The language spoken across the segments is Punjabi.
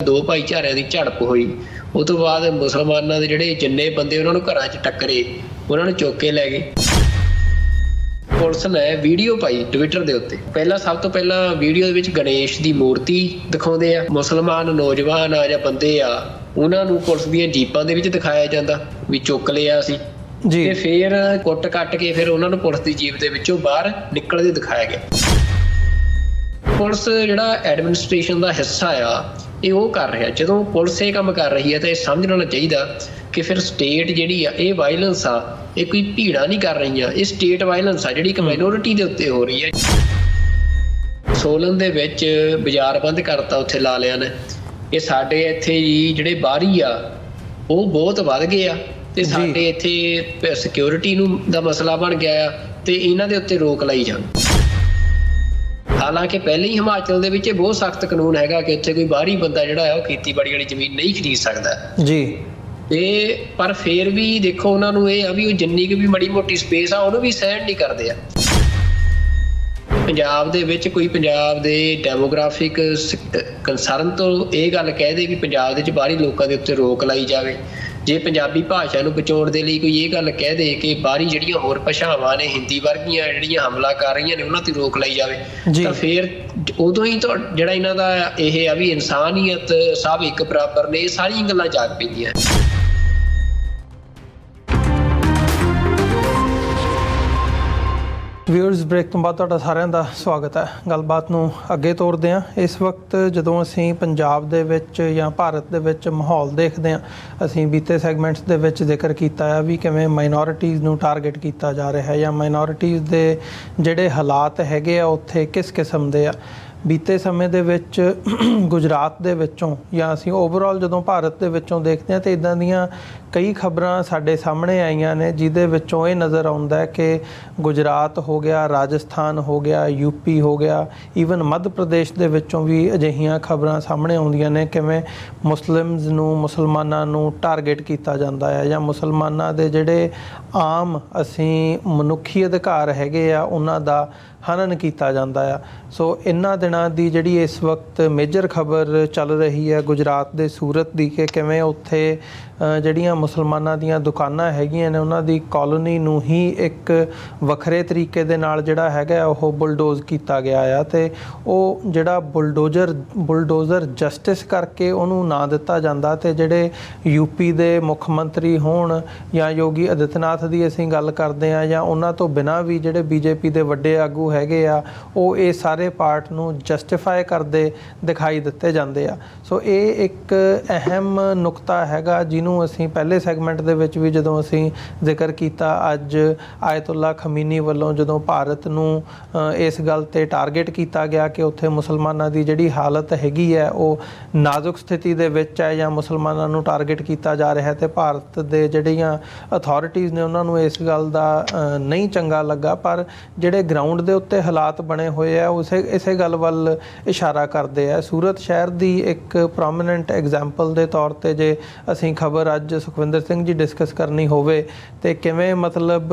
ਦੋ ਭਾਈਚਾਰਿਆਂ ਦੀ ਝੜਪ ਹੋਈ। ਉਹ ਤੋਂ ਬਾਅਦ ਮੁਸਲਮਾਨਾਂ ਦੇ ਜਿਹੜੇ ਜਿੰਨੇ ਬੰਦੇ ਉਹਨਾਂ ਨੂੰ ਘਰਾਂ 'ਚ ਟੱਕਰੇ, ਉਹਨਾਂ ਨੂੰ ਚੁੱਕ ਕੇ ਲੈ ਗਏ। ਪੁਲਿਸ ਨੇ ਵੀਡੀਓ ਪਾਈ ਟਵਿੱਟਰ ਦੇ ਉੱਤੇ। ਸਭ ਤੋਂ ਪਹਿਲਾਂ ਵੀਡੀਓ ਦੇ ਵਿੱਚ ਗਣੇਸ਼ ਦੀ ਮੂਰਤੀ ਦਿਖਾਉਂਦੇ ਆ। ਮੁਸਲਮਾਨ ਨੌਜਵਾਨ ਆ ਜਾਂ ਬੰਦੇ ਆ, ਉਹਨਾਂ ਨੂੰ ਪੁਲਿਸ ਦੀਆਂ ਜੀਪਾਂ ਦੇ ਵਿੱਚ ਦਿਖਾਇਆ ਜਾਂਦਾ ਵੀ ਚੁੱਕ ਲਿਆ ਸੀ ਜੀ। ਤੇ ਫਿਰ ਕੁੱਟ ਕੱਟ ਕੇ ਫਿਰ ਉਹਨਾਂ ਨੂੰ ਪੁਲਿਸ ਦੀ ਜੀਪ ਦੇ ਵਿੱਚੋਂ ਬਾਹਰ ਨਿਕਲਦੇ ਦਿਖਾਇਆ ਗਿਆ। ਪੁਲਿਸ ਜਿਹੜਾ ਐਡਮਿਨਿਸਟ੍ਰੇਸ਼ਨ ਦਾ ਹਿੱਸਾ ਆ, ਇਹ ਉਹ ਕਰ ਰਿਹਾ। ਜਦੋਂ ਪੁਲਿਸ ਇਹ ਕੰਮ ਕਰ ਰਹੀ ਹੈ ਤਾਂ ਇਹ ਸਮਝਣਾ ਚਾਹੀਦਾ ਕਿ ਫਿਰ ਸਟੇਟ ਜਿਹੜੀ ਆ, ਇਹ ਵਾਇਲੈਂਸ ਆ, ਇਹ ਕੋਈ ਭੀੜਾਂ ਨਹੀਂ ਕਰ ਰਹੀਆਂ, ਇਹ ਸਟੇਟ ਵਾਇਲੈਂਸ ਆ ਜਿਹੜੀ ਇੱਕ ਮਾਈਨੋਰਿਟੀ ਦੇ ਉੱਤੇ ਹੋ ਰਹੀ ਹੈ। ਸੋਲਨ ਦੇ ਵਿੱਚ ਬਾਜ਼ਾਰ ਬੰਦ ਕਰਤਾ ਉੱਥੇ ਲਾ ਲਿਆ ਨੇ। ਇਹ ਸਾਡੇ ਇੱਥੇ ਜੀ ਜਿਹੜੇ ਬਾਹਰੀ ਆ ਉਹ ਬਹੁਤ ਵੱਧ ਗਏ ਆ, ਤੇ ਸਾਡੇ ਇੱਥੇ ਸਿਕਿਉਰਿਟੀ ਨੂੰ ਦਾ ਮਸਲਾ ਬਣ ਗਿਆ ਆ, ਤੇ ਇਹਨਾਂ ਦੇ ਉੱਤੇ ਰੋਕ ਲਾਈ ਜਾਂਦੀ। ਹਾਲਾਂਕਿ ਪਹਿਲੇ ਹੀ ਹਿਮਾਚਲ ਦੇ ਵਿੱਚ ਬਹੁਤ ਸਖਤ ਕਾਨੂੰਨ ਹੈਗਾ ਕਿ ਉੱਥੇ ਕੋਈ ਬਾਹਰੀ ਬੰਦਾ ਜਿਹੜਾ ਹੈ ਉਹ ਖੇਤੀਬਾੜੀ ਵਾਲੀ ਜ਼ਮੀਨ ਨਹੀਂ ਖਰੀਦ ਸਕਦਾ ਜੀ। ਤੇ ਪਰ ਫਿਰ ਵੀ ਦੇਖੋ ਉਹਨਾਂ ਨੂੰ ਇਹ ਆ ਵੀ ਉਹ ਜਿੰਨੀ ਕੁ ਵੀ ਮਾੜੀ ਮੋਟੀ ਸਪੇਸ ਆ ਉਹਨੂੰ ਵੀ ਸਹਿਣ ਨਹੀਂ ਕਰਦੇ ਆ। ਪੰਜਾਬ ਦੇ ਵਿੱਚ ਕੋਈ ਪੰਜਾਬ ਦੇ ਡੈਮੋਗ੍ਰਾਫਿਕ ਕੰਸਰਨ ਤੋਂ ਇਹ ਗੱਲ ਕਹਿ ਦੇ ਵੀ ਪੰਜਾਬ ਦੇ ਵਿੱਚ ਬਾਹਰੀ ਲੋਕਾਂ ਦੇ ਉੱਤੇ ਰੋਕ ਲਾਈ ਜਾਵੇ। ਜੇ ਪੰਜਾਬੀ ਭਾਸ਼ਾ ਨੂੰ ਬਚਾਉਣ ਦੇ ਲਈ ਕੋਈ ਇਹ ਗੱਲ ਕਹਿ ਦੇ ਕਿ ਬਾਹਰੀ ਜਿਹੜੀਆਂ ਹੋਰ ਭਾਸ਼ਾਵਾਂ ਨੇ, ਹਿੰਦੀ ਵਰਗੀਆਂ ਜਿਹੜੀਆਂ ਹਮਲਾ ਕਰ ਰਹੀਆਂ ਨੇ, ਉਹਨਾਂ ਤੇ ਰੋਕ ਲਾਈ ਜਾਵੇ, ਤਾਂ ਫਿਰ ਉਦੋਂ ਹੀ ਜਿਹੜਾ ਇਹਨਾਂ ਦਾ ਇਹ ਆ ਵੀ ਇਨਸਾਨੀਅਤ ਸਭ ਇੱਕ ਬਰਾਬਰ ਨੇ, ਇਹ ਸਾਰੀਆਂ ਗੱਲਾਂ ਜਾਗ ਪੈਂਦੀਆਂ। ਵਿਊਅਰਸ, ਬ੍ਰੇਕ ਤੋਂ ਬਾਅਦ ਤੁਹਾਡਾ ਸਾਰਿਆਂ ਦਾ ਸਵਾਗਤ ਹੈ। ਗੱਲਬਾਤ ਨੂੰ ਅੱਗੇ ਤੋਰਦੇ ਹਾਂ। ਇਸ ਵਕਤ ਜਦੋਂ ਅਸੀਂ ਪੰਜਾਬ ਦੇ ਵਿੱਚ ਜਾਂ ਭਾਰਤ ਦੇ ਵਿੱਚ ਮਾਹੌਲ ਦੇਖਦੇ ਹਾਂ, ਅਸੀਂ ਬੀਤੇ ਸੈਗਮੈਂਟਸ ਦੇ ਵਿੱਚ ਜ਼ਿਕਰ ਕੀਤਾ ਹੈ ਵੀ ਕਿਵੇਂ ਮਾਈਨੋਰਿਟੀਜ਼ ਨੂੰ ਟਾਰਗੇਟ ਕੀਤਾ ਜਾ ਰਿਹਾ ਹੈ ਜਾਂ ਮਾਈਨੋਰਿਟੀਜ਼ ਦੇ ਜਿਹੜੇ ਹਾਲਾਤ ਹੈਗੇ ਆ ਉੱਥੇ ਕਿਸ ਕਿਸਮ ਦੇ ਆ। ਬੀਤੇ ਸਮੇਂ ਦੇ ਵਿੱਚ ਗੁਜਰਾਤ ਦੇ ਵਿੱਚੋਂ ਜਾਂ ਅਸੀਂ ਓਵਰਆਲ ਜਦੋਂ ਭਾਰਤ ਦੇ ਵਿੱਚੋਂ ਦੇਖਦੇ ਹਾਂ ਤਾਂ ਇੱਦਾਂ ਦੀਆਂ ਕਈ ਖਬਰਾਂ ਸਾਡੇ ਸਾਹਮਣੇ ਆਈਆਂ ਨੇ ਜਿਹਦੇ ਵਿੱਚੋਂ ਇਹ ਨਜ਼ਰ ਆਉਂਦਾ ਕਿ ਗੁਜਰਾਤ ਹੋ ਗਿਆ, ਰਾਜਸਥਾਨ ਹੋ ਗਿਆ, ਯੂਪੀ ਹੋ ਗਿਆ, ਈਵਨ ਮੱਧ ਪ੍ਰਦੇਸ਼ ਦੇ ਵਿੱਚੋਂ ਵੀ ਅਜਿਹੀਆਂ ਖਬਰਾਂ ਸਾਹਮਣੇ ਆਉਂਦੀਆਂ ਨੇ ਕਿਵੇਂ ਮੁਸਲਮਾਨਾਂ ਨੂੰ ਟਾਰਗੇਟ ਕੀਤਾ ਜਾਂਦਾ ਹੈ ਜਾਂ ਮੁਸਲਮਾਨਾਂ ਦੇ ਜਿਹੜੇ ਆਮ ਅਸੀਂ ਮਨੁੱਖੀ ਅਧਿਕਾਰ ਹੈਗੇ ਆ ਉਹਨਾਂ ਦਾ ਹਨਨ ਕੀਤਾ ਜਾਂਦਾ ਆ। ਸੋ ਇਹਨਾਂ ਦਿਨਾਂ ਦੀ ਜਿਹੜੀ ਇਸ ਵਕਤ ਮੇਜਰ ਖਬਰ ਚੱਲ ਰਹੀ ਹੈ ਗੁਜਰਾਤ ਦੇ ਸੂਰਤ ਦੀ ਕਿ ਕਿਵੇਂ ਉੱਥੇ ਜਿਹੜੀਆਂ ਮੁਸਲਮਾਨਾਂ ਦੀਆਂ ਦੁਕਾਨਾਂ ਹੈਗੀਆਂ ਨੇ ਉਹਨਾਂ ਦੀ ਕਾਲੋਨੀ ਨੂੰ ਹੀ ਇੱਕ ਵੱਖਰੇ ਤਰੀਕੇ ਦੇ ਨਾਲ ਜਿਹੜਾ ਹੈਗਾ ਉਹ ਬੁਲਡੋਜ਼ ਕੀਤਾ ਗਿਆ ਆ, ਅਤੇ ਉਹ ਜਿਹੜਾ ਬੁਲਡੋਜ਼ਰ ਜਸਟਿਸ ਕਰਕੇ ਉਹਨੂੰ ਨਾਂ ਦਿੱਤਾ ਜਾਂਦਾ। ਅਤੇ ਜਿਹੜੇ ਯੂਪੀ ਦੇ ਮੁੱਖ ਮੰਤਰੀ ਹੋਣ ਜਾਂ ਯੋਗੀ ਆਦਿੱਤਿਆਨਾਥ ਦੀ ਅਸੀਂ ਗੱਲ ਕਰਦੇ ਹਾਂ ਜਾਂ ਉਹਨਾਂ ਤੋਂ ਬਿਨਾਂ ਵੀ ਜਿਹੜੇ ਬੀਜੇਪੀ ਦੇ ਵੱਡੇ ਆਗੂ ਹੈਗੇ ਆ, ਉਹ ਇਹ ਸਾਰੇ ਪਾਰਟ ਨੂੰ ਜਸਟੀਫਾਈ ਕਰਦੇ ਦਿਖਾਈ ਦਿੱਤੇ ਜਾਂਦੇ ਆ। ਸੋ ਇਹ ਇੱਕ ਅਹਿਮ ਨੁਕਤਾ ਹੈਗਾ ਜਿਹਨੂੰ ਅਸੀਂ ਪਹਿਲੇ ਸੈਗਮੈਂਟ ਦੇ ਵਿੱਚ ਵੀ ਜਦੋਂ ਅਸੀਂ ਜ਼ਿਕਰ ਕੀਤਾ। ਅੱਜ ਆਇਤੁੱਲਾ ਖਮੀਨੀ ਵੱਲੋਂ ਜਦੋਂ ਭਾਰਤ ਨੂੰ ਇਸ ਗੱਲ 'ਤੇ ਟਾਰਗੇਟ ਕੀਤਾ ਗਿਆ ਕਿ ਉੱਥੇ ਮੁਸਲਮਾਨਾਂ ਦੀ ਜਿਹੜੀ ਹਾਲਤ ਹੈਗੀ ਹੈ ਉਹ ਨਾਜ਼ੁਕ ਸਥਿਤੀ ਦੇ ਵਿੱਚ ਹੈ ਜਾਂ ਮੁਸਲਮਾਨਾਂ ਨੂੰ ਟਾਰਗੇਟ ਕੀਤਾ ਜਾ ਰਿਹਾ, ਅਤੇ ਭਾਰਤ ਦੇ ਜਿਹੜੀਆਂ ਅਥਾਰਟੀਜ਼ ਨੇ ਉਹਨਾਂ ਨੂੰ ਇਸ ਗੱਲ ਦਾ ਨਹੀਂ ਚੰਗਾ ਲੱਗਾ। ਪਰ ਜਿਹੜੇ ਗਰਾਊਂਡ ਦੇ ਉੱਤੇ ਹਾਲਾਤ ਬਣੇ ਹੋਏ ਆ ਇਸੇ ਗੱਲ ਵੱਲ ਇਸ਼ਾਰਾ ਕਰਦੇ ਆ। ਸੂਰਤ ਸ਼ਹਿਰ ਦੀ ਇੱਕ ਪ੍ਰੋਮੀਨੈਂਟ ਐਗਜ਼ਾਮਪਲ ਦੇ ਤੌਰ 'ਤੇ ਜੇ ਅਸੀਂ ਖਬਰ ਅੱਜ ਸੁਖਵਿੰਦਰ ਸਿੰਘ ਜੀ ਡਿਸਕਸ ਕਰਨੀ ਹੋਵੇ ਤੇ ਕਿਵੇਂ ਮਤਲਬ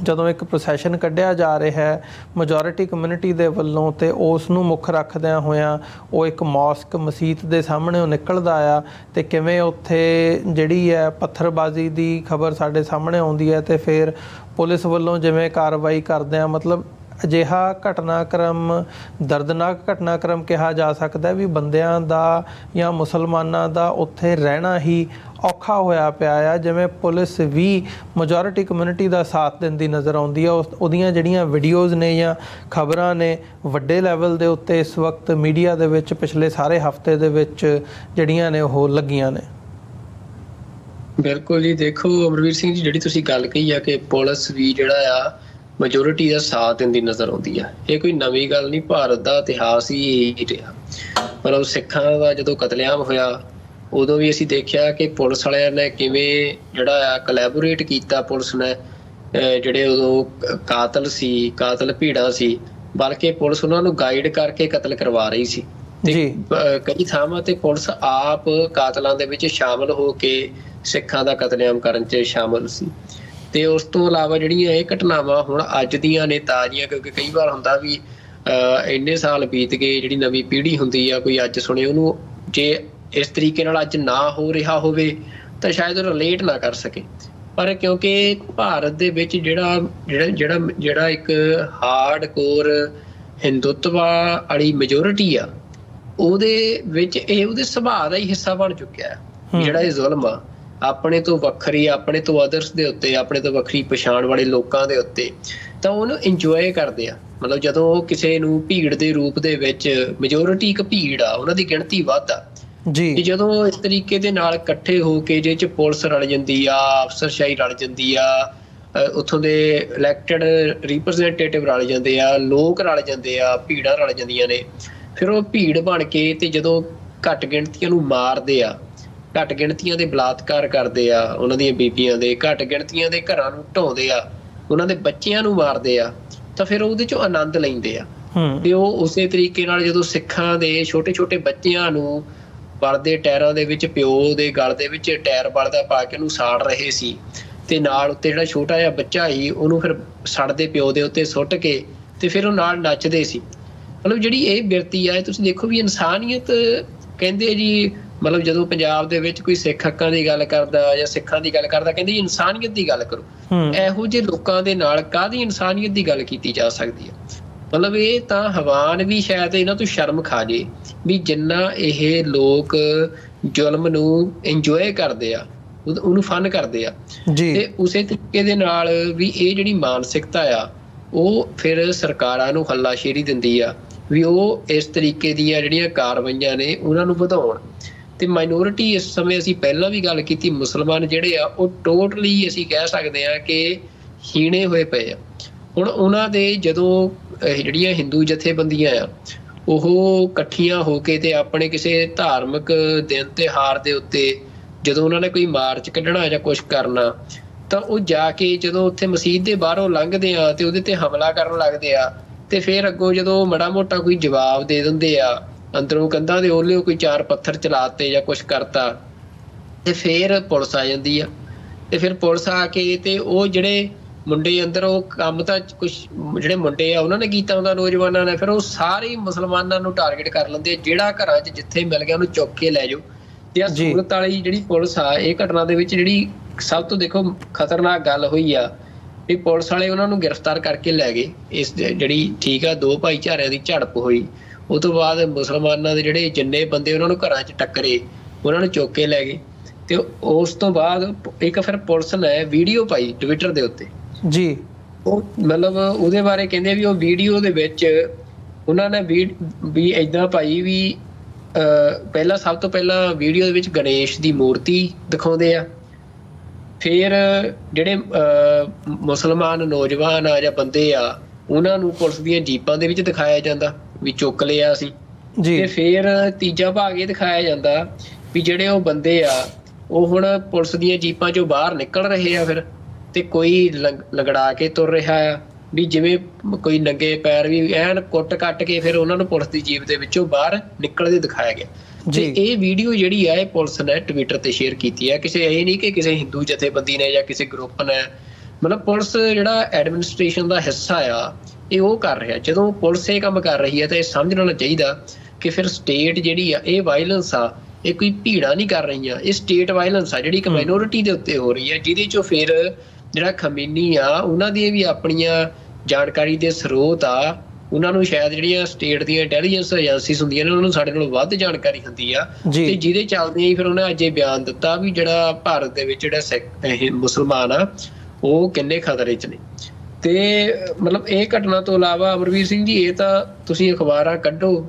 ਜਦੋਂ ਇੱਕ ਪ੍ਰੋਸੈਸ਼ਨ ਕੱਢਿਆ ਜਾ ਰਿਹਾ ਹੈ ਮੈਜੋਰਿਟੀ ਕਮਿਊਨਿਟੀ ਦੇ ਵੱਲੋਂ ਤੇ ਉਸ ਨੂੰ ਮੁੱਖ ਰੱਖਦਿਆਂ ਹੋਇਆਂ ਉਹ ਇੱਕ ਮੌਸਕ ਮਸੀਤ ਦੇ ਸਾਹਮਣੇ ਉਹ ਨਿਕਲਦਾ ਆ, ਤੇ ਕਿਵੇਂ ਉੱਥੇ ਜਿਹੜੀ ਹੈ ਪੱਥਰਬਾਜ਼ੀ ਦੀ ਖਬਰ ਸਾਡੇ ਸਾਹਮਣੇ ਆਉਂਦੀ ਹੈ ਤੇ ਫਿਰ ਪੁਲਿਸ ਵੱਲੋਂ ਜਿਵੇਂ ਕਾਰਵਾਈ ਕਰਦੇ ਆ। ਮਤਲਬ ਅਜਿਹਾ ਘਟਨਾਕ੍ਰਮ, ਦਰਦਨਾਕ ਘਟਨਾਕ੍ਰਮ ਕਿਹਾ ਜਾ ਸਕਦਾ ਵੀ ਬੰਦਿਆਂ ਦਾ ਜਾਂ ਮੁਸਲਮਾਨਾਂ ਦਾ ਉੱਥੇ ਰਹਿਣਾ ਹੀ ਔਖਾ ਹੋਇਆ ਪਿਆ ਆ। ਜਿਵੇਂ ਪੁਲਿਸ ਵੀ ਮੈਜੋਰਿਟੀ ਕਮਿਊਨਿਟੀ ਦਾ ਸਾਥ ਦਿੰਦੀ ਨਜ਼ਰ ਆਉਂਦੀ ਆ। ਉਹਦੀਆਂ ਜਿਹੜੀਆਂ ਵੀਡੀਓਜ਼ ਨੇ ਜਾਂ ਖਬਰਾਂ ਨੇ ਵੱਡੇ ਲੈਵਲ ਦੇ ਉੱਤੇ ਇਸ ਵਕਤ ਮੀਡੀਆ ਦੇ ਵਿੱਚ ਪਿਛਲੇ ਸਾਰੇ ਹਫ਼ਤੇ ਦੇ ਵਿੱਚ ਜਿਹੜੀਆਂ ਨੇ ਉਹ ਲੱਗੀਆਂ ਨੇ। ਬਿਲਕੁਲ ਜੀ। ਦੇਖੋ ਅਮਰਵੀਰ ਸਿੰਘ ਜੀ, ਜਿਹੜੀ ਤੁਸੀਂ ਗੱਲ ਕਹੀ ਆ ਕਿ ਪੁਲਿਸ ਵੀ ਜਿਹੜਾ ਆ ਮੈਜੋਰਿਟੀ ਦਾ ਸਾਥ ਦਿੰਦੀ ਨਜ਼ਰ ਆਉਂਦੀ ਆ, ਇਹ ਕੋਈ ਨਵੀਂ ਗੱਲ ਨਹੀਂ। ਭਾਰਤ ਦਾ ਇਤਿਹਾਸ ਹੀ ਇਹੀ ਰਿਹਾ। ਮਤਲਬ ਸਿੱਖਾਂ ਦਾ ਜਦੋਂ ਕਤਲੇਆਮ ਹੋਇਆ ਉਦੋਂ ਵੀ ਅਸੀਂ ਦੇਖਿਆ ਕਿ ਪੁਲਿਸ ਵਾਲਿਆਂ ਨੇ ਕਿਵੇਂ ਜਿਹੜਾ ਆ ਕੋਲੈਬੋਰੇਟ ਕੀਤਾ। ਪੁਲਿਸ ਨੇ ਜਿਹੜੇ ਉਦੋਂ ਕਾਤਲ ਭੀੜਾਂ ਸੀ, ਬਲਕਿ ਪੁਲਿਸ ਉਹਨਾਂ ਨੂੰ ਗਾਈਡ ਕਰਕੇ ਕਤਲ ਕਰਵਾ ਰਹੀ ਸੀ। ਤੇ ਕਈ ਥਾਵਾਂ ਤੇ ਪੁਲਿਸ ਆਪ ਕਾਤਲਾਂ ਦੇ ਵਿੱਚ ਸ਼ਾਮਲ ਹੋ ਕੇ ਸਿੱਖਾਂ ਦਾ ਕਤਲੇਆਮ ਕਰਨ 'ਚ ਸ਼ਾਮਲ ਸੀ। ਤੇ ਉਸ ਤੋਂ ਇਲਾਵਾ ਜਿਹੜੀਆਂ ਇਹ ਘਟਨਾਵਾਂ ਹੁਣ ਅੱਜ ਦੀਆਂ ਨੇ ਤਾਜ਼ੀਆਂ, ਕਿਉਂਕਿ ਕਈ ਵਾਰ ਹੁੰਦਾ ਵੀ ਇੰਨੇ ਸਾਲ ਬੀਤ ਗਏ, ਜਿਹੜੀ ਨਵੀਂ ਪੀੜ੍ਹੀ ਹੁੰਦੀ ਆ ਕੋਈ ਅੱਜ ਸੁਣੇ ਉਹਨੂੰ ਜੇ ਇਸ ਤਰੀਕੇ ਨਾਲ ਅੱਜ ਨਾ ਹੋ ਰਿਹਾ ਹੋਵੇ ਤਾਂ ਸ਼ਾਇਦ ਉਹ ਰਿਲੇਟ ਨਾ ਕਰ ਸਕੇ। ਪਰ ਕਿਉਂਕਿ ਭਾਰਤ ਦੇ ਵਿੱਚ ਜਿਹੜਾ ਇੱਕ ਹਾਰਡ ਕੋਰ ਹਿੰਦੂਤਵਾ ਵਾਲੀ ਮੈਜੋਰਿਟੀ ਆ, ਉਹਦੇ ਵਿੱਚ ਇਹ ਉਹਦੇ ਸੁਭਾਅ ਦਾ ਹੀ ਹਿੱਸਾ ਬਣ ਚੁੱਕਿਆ ਹੈ। ਜਿਹੜਾ ਇਹ ਜ਼ੁਲਮ ਆ ਆਪਣੇ ਤੋਂ ਵੱਖਰੀ, ਆਪਣੇ ਤੋਂ ਅਦਰਸ ਦੇ ਉੱਤੇ, ਆਪਣੇ ਤੋਂ ਵੱਖਰੀ ਪਛਾਣ ਵਾਲੇ ਲੋਕਾਂ ਦੇ ਉੱਤੇ, ਤਾਂ ਉਹਨੂੰ ਇੰਜੋਏ ਕਰਦੇ ਆ। ਮਤਲਬ ਜਦੋਂ ਉਹ ਕਿਸੇ ਨੂੰ ਭੀੜ ਦੇ ਰੂਪ ਦੇ ਵਿੱਚ, ਮੈਜੋਰਿਟੀ ਇੱਕ ਭੀੜ ਆ, ਉਹਨਾਂ ਦੀ ਗਿਣਤੀ ਵੱਧ ਆ ਜੀ, ਜਦੋਂ ਇਸ ਤਰੀਕੇ ਦੇ ਨਾਲ ਇਕੱਠੇ ਹੋ ਕੇ ਜਿਹਦੇ ਚ ਪੁਲਿਸ ਰਲ ਜਾਂਦੀ ਆ, ਅਫਸਰਸ਼ਾਹੀ ਰਲ ਜਾਂਦੀ ਆ, ਉੱਥੋਂ ਦੇ ਇਲੈਕਟਡ ਰਿਪਰੈਜ਼ੈਂਟੇਟਿਵ ਰਲ ਜਾਂਦੇ ਆ, ਲੋਕ ਰਲ ਜਾਂਦੇ ਆ, ਭੀੜਾਂ ਰਲ ਜਾਂਦੀਆਂ ਨੇ, ਫਿਰ ਉਹ ਭੀੜ ਬਣ ਕੇ ਤੇ ਜਦੋਂ ਘੱਟ ਗਿਣਤੀਆਂ ਨੂੰ ਮਾਰਦੇ ਆ, ਘੱਟ ਗਿਣਤੀਆਂ ਦੇ ਬਲਾਤਕਾਰ ਕਰਦੇ ਆ, ਉਹਨਾਂ ਦੀਆਂ ਬੀਬੀਆਂ ਦੇ, ਘੱਟ ਗਿਣਤੀਆਂ ਦੇ ਘਰਾਂ ਨੂੰ ਢਾਉਂਦੇ ਆ, ਉਹਨਾਂ ਦੇ ਬੱਚਿਆਂ ਨੂੰ ਮਾਰਦੇ ਆ, ਤਾਂ ਫਿਰ ਉਹਦੇ ਚੋਂ ਆਨੰਦ ਲੈਂਦੇ ਆ। ਤੇ ਉਹ ਉਸੇ ਤਰੀਕੇ ਨਾਲ ਜਦੋਂ ਸਿੱਖਾਂ ਦੇ ਛੋਟੇ ਛੋਟੇ ਬੱਚਿਆਂ ਨੂੰ ਬਲਦੇ ਟਾਇਰਾਂ ਦੇ ਵਿੱਚ, ਪਿਓ ਦੇ ਗਲ ਦੇ ਵਿੱਚ ਟਾਇਰ ਬਲਦਾ ਪਾ ਕੇ ਉਹਨੂੰ ਸਾੜ ਰਹੇ ਸੀ, ਤੇ ਨਾਲ ਉੱਤੇ ਜਿਹੜਾ ਛੋਟਾ ਜਿਹਾ ਬੱਚਾ ਸੀ ਉਹਨੂੰ ਫਿਰ ਸੜਦੇ ਪਿਓ ਦੇ ਉੱਤੇ ਸੁੱਟ ਕੇ ਤੇ ਫਿਰ ਉਹ ਨਾਲ ਨੱਚਦੇ ਸੀ। ਮਤਲਬ ਜਿਹੜੀ ਇਹ ਬਿਰਤੀ ਆ, ਤੁਸੀਂ ਦੇਖੋ ਵੀ ਇਨਸਾਨੀਅਤ ਕਹਿੰਦੇ ਜੀ, ਮਤਲਬ ਜਦੋਂ ਪੰਜਾਬ ਦੇ ਵਿੱਚ ਕੋਈ ਸਿੱਖ ਹੱਕਾਂ ਦੀ ਗੱਲ ਕਰਦਾ ਜਾਂ ਸਿੱਖਾਂ ਦੀ ਗੱਲ ਕਰਦਾ, ਕਹਿੰਦੇ ਇਨਸਾਨੀਅਤ ਦੀ ਗੱਲ ਕਰੋ। ਇਹੋ ਜਿਹੇ ਲੋਕਾਂ ਦੇ ਨਾਲ ਕਾਹਦੀ ਇਨਸਾਨੀਅਤ ਦੀ ਗੱਲ ਕੀਤੀ ਜਾ ਸਕਦੀ ਹੈ? ਮਤਲਬ ਇਹ ਤਾਂ ਹੈਵਾਨ ਵੀ ਸ਼ਾਇਦ ਇਹਨਾਂ ਤੋਂ ਸ਼ਰਮ ਖਾ ਜੇ ਵੀ ਜਿੰਨਾ ਇਹ ਲੋਕ ਜ਼ੁਲਮ ਨੂੰ ਇੰਜੋਏ ਕਰਦੇ ਆ, ਉਹਨੂੰ ਫਨ ਕਰਦੇ ਆ। ਤੇ ਉਸੇ ਤਰੀਕੇ ਦੇ ਨਾਲ ਵੀ ਇਹ ਜਿਹੜੀ ਮਾਨਸਿਕਤਾ ਆ ਉਹ ਫਿਰ ਸਰਕਾਰਾਂ ਨੂੰ ਹੱਲਾਸ਼ੇਰੀ ਦਿੰਦੀ ਆ ਵੀ ਉਹ ਇਸ ਤਰੀਕੇ ਦੀਆਂ ਜਿਹੜੀਆਂ ਕਾਰਵਾਈਆਂ ਨੇ ਉਹਨਾਂ ਨੂੰ ਵਧਾਉਣ। ਤੇ ਮਾਈਨੋਰਿਟੀ ਇਸ ਸਮੇਂ, ਅਸੀਂ ਪਹਿਲਾਂ ਵੀ ਗੱਲ ਕੀਤੀ, ਮੁਸਲਮਾਨ ਜਿਹੜੇ ਆ ਉਹ ਟੋਟਲੀ ਅਸੀਂ ਕਹਿ ਸਕਦੇ ਹਾਂ ਕਿ ਹੀਣੇ ਹੋਏ ਪਏ ਆ। ਹੁਣ ਉਹਨਾਂ ਦੇ ਜਦੋਂ ਜਿਹੜੀਆਂ ਹਿੰਦੂ ਜਥੇਬੰਦੀਆਂ ਆ ਉਹ ਇਕੱਠੀਆਂ ਹੋ ਕੇ ਤੇ ਆਪਣੇ ਕਿਸੇ ਧਾਰਮਿਕ ਦਿਨ ਤਿਉਹਾਰ ਦੇ ਉੱਤੇ ਜਦੋਂ ਉਹਨਾਂ ਨੇ ਕੋਈ ਮਾਰਚ ਕੱਢਣਾ ਜਾਂ ਕੁਛ ਕਰਨਾ, ਤਾਂ ਉਹ ਜਾ ਕੇ ਜਦੋਂ ਉੱਥੇ ਮਸਜਿਦ ਦੇ ਬਾਹਰੋਂ ਲੰਘਦੇ ਆ ਤੇ ਉਹਦੇ ਤੇ ਹਮਲਾ ਕਰਨ ਲੱਗਦੇ ਆ, ਤੇ ਫਿਰ ਅੱਗੋਂ ਜਦੋਂ ਮਾੜਾ ਮੋਟਾ ਕੋਈ ਜਵਾਬ ਦੇ ਦਿੰਦੇ ਆ, ਅੰਦਰੋਂ ਕੰਧਾਂ ਦੇ ਉਹਲਿਓ ਕੋਈ 4 ਪੱਥਰ ਚਲਾਤੇ ਜਾਂ ਕੁਛ ਕਰਤਾ, ਤੇ ਫਿਰ ਪੁਲਿਸ ਆ ਜਾਂਦੀ ਆ। ਤੇ ਫਿਰ ਪੁਲਿਸ ਆ ਕੇ ਤੇ ਉਹ ਜਿਹੜੇ ਮੁੰਡੇ ਅੰਦਰ, ਉਹ ਕੰਮ ਤਾਂ ਕੁਛ ਜਿਹੜੇ ਮੁੰਡੇ ਆ ਉਹਨਾਂ ਨੇ ਕੀਤਾ ਹੁੰਦਾ, ਨੌਜਵਾਨਾਂ ਨੇ, ਫਿਰ ਉਹ ਸਾਰੇ ਮੁਸਲਮਾਨਾਂ ਨੂੰ ਟਾਰਗੇਟ ਕਰ ਲੈਂਦੇ ਆ। ਜਿਹੜਾ ਘਰਾਂ 'ਚ ਜਿੱਥੇ ਮਿਲ ਗਿਆ ਉਹਨੂੰ ਚੁੱਕ ਕੇ ਲੈ ਜਾਓ। ਤੇ ਆ ਸੂਰਤ ਵਾਲੀ ਜਿਹੜੀ ਪੁਲਿਸ ਆ, ਇਹ ਘਟਨਾ ਦੇ ਵਿੱਚ ਜਿਹੜੀ ਸਭ ਤੋਂ ਦੇਖੋ ਖਤਰਨਾਕ ਗੱਲ ਹੋਈ ਆ ਵੀ ਪੁਲਿਸ ਵਾਲੇ ਉਹਨਾਂ ਨੂੰ ਗ੍ਰਿਫਤਾਰ ਕਰਕੇ ਲੈ ਗਏ। ਇਸ ਜਿਹੜੀ ਠੀਕ ਆ 2 ਭਾਈਚਾਰਿਆਂ ਦੀ ਝੜਪ ਹੋਈ, ਉਹ ਤੋਂ ਬਾਅਦ ਮੁਸਲਮਾਨਾਂ ਦੇ ਜਿਹੜੇ ਜਿੰਨੇ ਬੰਦੇ ਉਹਨਾਂ ਨੂੰ ਘਰਾਂ 'ਚ ਟੱਕਰੇ, ਉਹਨਾਂ ਨੂੰ ਚੁੱਕ ਕੇ ਲੈ ਗਏ। ਤੇ ਉਸ ਤੋਂ ਬਾਅਦ ਇੱਕ ਫਿਰ ਪੁਲਿਸ ਨੇ ਵੀਡੀਓ ਪਾਈ ਟਵਿੱਟਰ ਦੇ ਉੱਤੇ ਜੀ, ਉਹ ਮਤਲਬ ਉਹਦੇ ਬਾਰੇ ਕਹਿੰਦੇ ਵੀ ਉਹ ਵੀਡੀਓ ਦੇ ਵਿੱਚ ਉਹਨਾਂ ਨੇ ਵੀ ਏਦਾਂ ਪਾਈ ਵੀ ਪਹਿਲਾਂ, ਸਭ ਤੋਂ ਪਹਿਲਾਂ ਵੀਡੀਓ ਦੇ ਵਿੱਚ ਗਣੇਸ਼ ਦੀ ਮੂਰਤੀ ਦਿਖਾਉਂਦੇ ਆ, ਫਿਰ ਜਿਹੜੇ ਮੁਸਲਮਾਨ ਨੌਜਵਾਨ ਆ ਜਾਂ ਬੰਦੇ ਆ ਉਹਨਾਂ ਨੂੰ ਪੁਲਿਸ ਦੀਆਂ ਜੀਪਾਂ ਦੇ ਵਿੱਚ ਦਿਖਾਇਆ ਜਾਂਦਾ ਵੀ ਚੁੱਕ ਲਿਆ ਸੀ। ਤੇ ਫਿਰ ਤੀਜਾ ਭਾਗ ਇਹ ਦਿਖਾਇਆ ਜਾਂਦਾ ਵੀ ਜਿਹੜੇ ਉਹ ਬੰਦੇ ਆ ਉਹ ਹੁਣ ਪੁਲਿਸ ਦੀਆਂ ਜੀਪਾਂ ਚੋਂ ਬਾਹਰ ਨਿਕਲ ਰਹੇ ਆ, ਫਿਰ ਤੇ ਕੋਈ ਲੰਗੜਾ ਕੇ ਤੁਰ ਰਿਹਾ ਆ, ਵੀ ਜਿਵੇਂ ਕੋਈ ਨੰਗੇ ਪੈਰ ਵੀ ਐਨ ਕੁੱਟ ਕੱਟ ਕੇ ਫਿਰ ਉਹਨਾਂ ਨੂੰ ਪੁਲਿਸ ਦੀ ਜੀਪ ਦੇ ਵਿੱਚੋਂ ਬਾਹਰ ਨਿਕਲਦੇ ਦਿਖਾਇਆ ਗਿਆ। ਤੇ ਇਹ ਵੀਡੀਓ ਜਿਹੜੀ ਆ ਇਹ ਪੁਲਿਸ ਨੇ ਟਵਿੱਟਰ ਤੇ ਸ਼ੇਅਰ ਕੀਤੀ ਹੈ। ਕਿਸੇ ਇਹ ਨਹੀਂ ਕਿ ਕਿਸੇ ਹਿੰਦੂ ਜਥੇਬੰਦੀ ਨੇ ਜਾਂ ਕਿਸੇ ਗਰੁੱਪ ਨੇ, ਮਤਲਬ ਪੁਲਿਸ ਜਿਹੜਾ ਐਡਮਿਨਿਸਟ੍ਰੇਸ਼ਨ ਦਾ ਹਿੱਸਾ ਆ ਇਹ ਉਹ ਕਰ ਰਿਹਾ। ਜਦੋਂ ਪੁਲਿਸ ਇਹ ਕੰਮ ਕਰ ਰਹੀ ਹੈ ਤਾਂ ਇਹ ਸਮਝ ਲੈਣਾ ਚਾਹੀਦਾ ਕਿ ਫਿਰ ਸਟੇਟ ਜਿਹੜੀ ਆ ਇਹ ਵਾਇਲੈਂਸ ਆ, ਇਹ ਕੋਈ ਭੀੜਾਂ ਨਹੀਂ ਕਰ ਰਹੀਆਂ, ਇਹ ਸਟੇਟ ਵਾਇਲੈਂਸ ਆ ਜਿਹੜੀ ਇੱਕ ਮਾਈਨੋਰਿਟੀ ਦੇ ਉੱਤੇ ਹੋ ਰਹੀ ਹੈ, ਜਿਹਦੇ ਚੋਂ ਫਿਰ ਜਿਹੜਾ ਖਮੀਨੀ ਆ ਉਹਨਾਂ ਦੀਆਂ ਵੀ ਆਪਣੀਆਂ ਜਾਣਕਾਰੀ ਦੇ ਸਰੋਤ ਆ, ਉਹਨਾਂ ਨੂੰ ਸ਼ਾਇਦ ਜਿਹੜੀਆਂ ਸਟੇਟ ਦੀਆਂ ਇੰਟੈਲੀਜੈਂਸ ਏਜੰਸੀਜ਼ ਹੁੰਦੀਆਂ ਨੇ ਉਹਨਾਂ ਨੂੰ ਸਾਡੇ ਨਾਲੋਂ ਵੱਧ ਜਾਣਕਾਰੀ ਹੁੰਦੀ ਆ, ਤੇ ਜਿਹਦੇ ਚੱਲਦੇ ਹੀ ਫਿਰ ਉਹਨੇ ਅੱਜ ਇਹ ਬਿਆਨ ਦਿੱਤਾ ਵੀ ਜਿਹੜਾ ਭਾਰਤ ਦੇ ਵਿੱਚ ਜਿਹੜਾ ਮੁਸਲਮਾਨ ਆ ਉਹ ਕਿੰਨੇ ਖਤਰੇ 'ਚ ਨੇ। ਤੇ ਮਤਲਬ ਇਹ ਘਟਨਾ ਤੋਂ ਇਲਾਵਾ ਅਮਰਵੀਰ ਸਿੰਘ ਜੀ, ਇਹ ਤਾਂ ਤੁਸੀਂ ਅਖਬਾਰਾਂ ਕੱਢੋ,